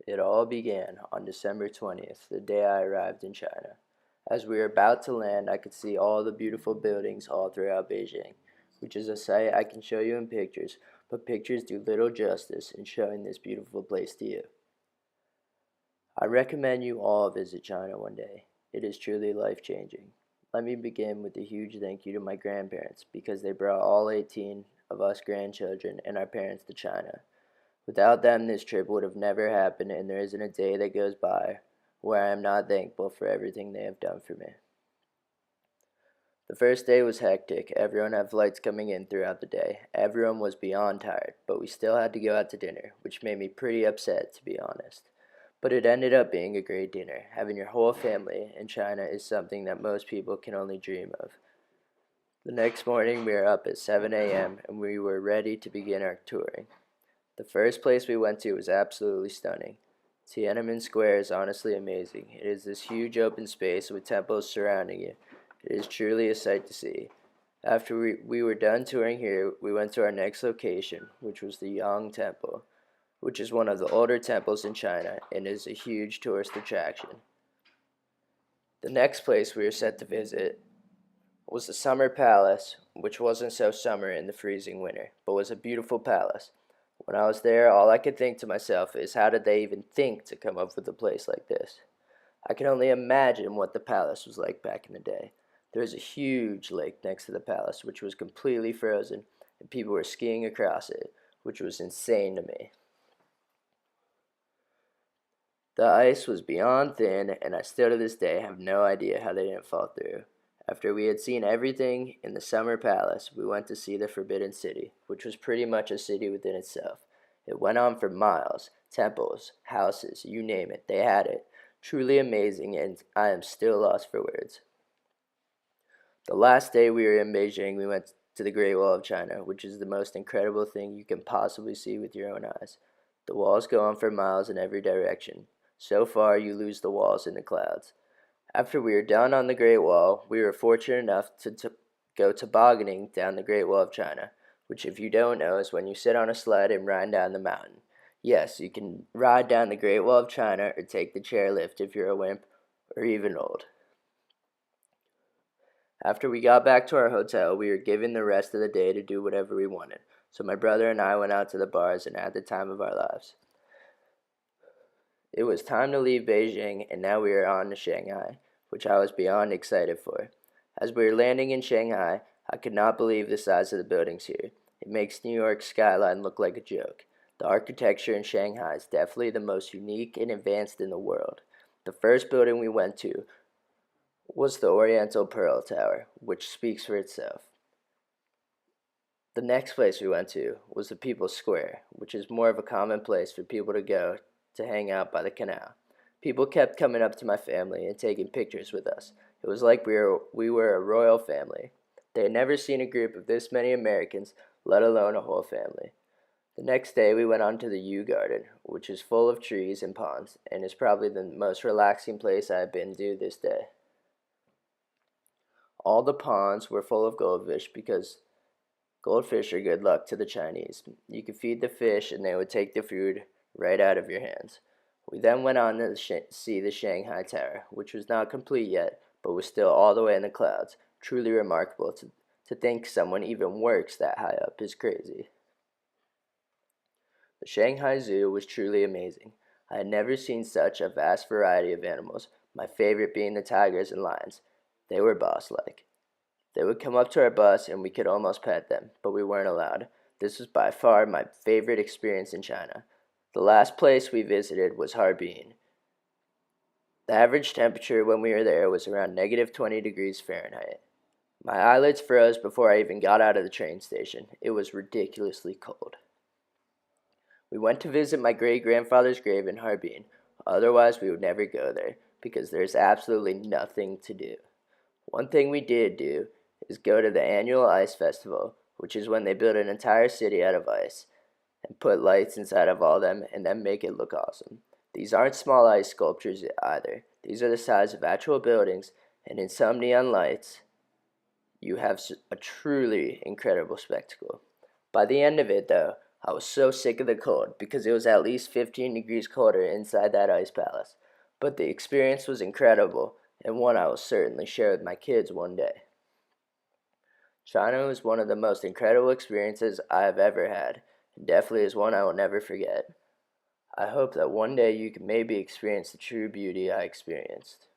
It all began on December 20th, the day I arrived in China. As we were about to land, I could see all the beautiful buildings all throughout Beijing, which is a sight I can show you in pictures, but pictures do little justice in showing this beautiful place to you. I recommend you all visit China one day. It is truly life-changing. Let me begin with a huge thank you to my grandparents because they brought all 18 of us grandchildren and our parents to China. Without them, this trip would have never happened, and there isn't a day that goes by where I am not thankful for everything they have done for me. The first day was hectic. Everyone had flights coming in throughout the day. Everyone was beyond tired, but we still had to go out to dinner, which made me pretty upset, to be honest. But it ended up being a great dinner. Having your whole family in China is something that most people can only dream of. The next morning, we were up at 7 a.m., and we were ready to begin our touring. The first place we went to was absolutely stunning. Tiananmen Square is honestly amazing. It is this huge open space with temples surrounding it. It is truly a sight to see. After we were done touring here, we went to our next location, which was the Yang Temple, which is one of the older temples in China and is a huge tourist attraction. The next place we were set to visit was the Summer Palace, which wasn't so summer in the freezing winter, but was a beautiful palace. When I was there, all I could think to myself is how did they even think to come up with a place like this? I can only imagine what the palace was like back in the day. There was a huge lake next to the palace, which was completely frozen, and people were skiing across it, which was insane to me. The ice was beyond thin, and I still to this day have no idea how they didn't fall through. After we had seen everything in the Summer Palace, we went to see the Forbidden City, which was pretty much a city within itself. It went on for miles. Temples, houses, you name it, they had it. Truly amazing, and I am still lost for words. The last day we were in Beijing, we went to the Great Wall of China, which is the most incredible thing you can possibly see with your own eyes. The walls go on for miles in every direction. So far, you lose the walls in the clouds. After we were done on the Great Wall, we were fortunate enough to go tobogganing down the Great Wall of China, which, if you don't know, is when you sit on a sled and ride down the mountain. Yes, you can ride down the Great Wall of China or take the chairlift if you're a wimp or even old. After we got back to our hotel, we were given the rest of the day to do whatever we wanted, so my brother and I went out to the bars and had the time of our lives. It was time to leave Beijing, and now we were on to Shanghai, which I was beyond excited for. As we were landing in Shanghai, I could not believe the size of the buildings here. It makes New York's skyline look like a joke. The architecture in Shanghai is definitely the most unique and advanced in the world. The first building we went to was the Oriental Pearl Tower, which speaks for itself. The next place we went to was the People's Square, which is more of a common place for people to go to hang out by the canal. People kept coming up to my family and taking pictures with us. It was like we were a royal family. They had never seen a group of this many Americans, let alone a whole family. The next day we went on to the Yew Garden, which is full of trees and ponds, and is probably the most relaxing place I have been to this day. All the ponds were full of goldfish because goldfish are good luck to the Chinese. You could feed the fish and they would take the food right out of your hands. We then went on to see the Shanghai Tower, which was not complete yet, but was still all the way in the clouds. Truly remarkable. To think someone even works that high up is crazy. The Shanghai Zoo was truly amazing. I had never seen such a vast variety of animals, my favorite being the tigers and lions. They were boss-like. They would come up to our bus and we could almost pet them, but we weren't allowed. This was by far my favorite experience in China. The last place we visited was Harbin. The average temperature when we were there was around negative 20 degrees Fahrenheit. My eyelids froze before I even got out of the train station. It was ridiculously cold. We went to visit my great-grandfather's grave in Harbin. Otherwise, we would never go there because there's absolutely nothing to do. One thing we did do is go to the annual ice festival, which is when they build an entire city out of ice and put lights inside of all them and then make it look awesome. These aren't small ice sculptures either. These are the size of actual buildings, and in some neon lights, you have a truly incredible spectacle. By the end of it, though, I was so sick of the cold because it was at least 15 degrees colder inside that ice palace. But the experience was incredible and one I will certainly share with my kids one day. China was one of the most incredible experiences I have ever had, and definitely is one I will never forget. I hope that one day you can maybe experience the true beauty I experienced.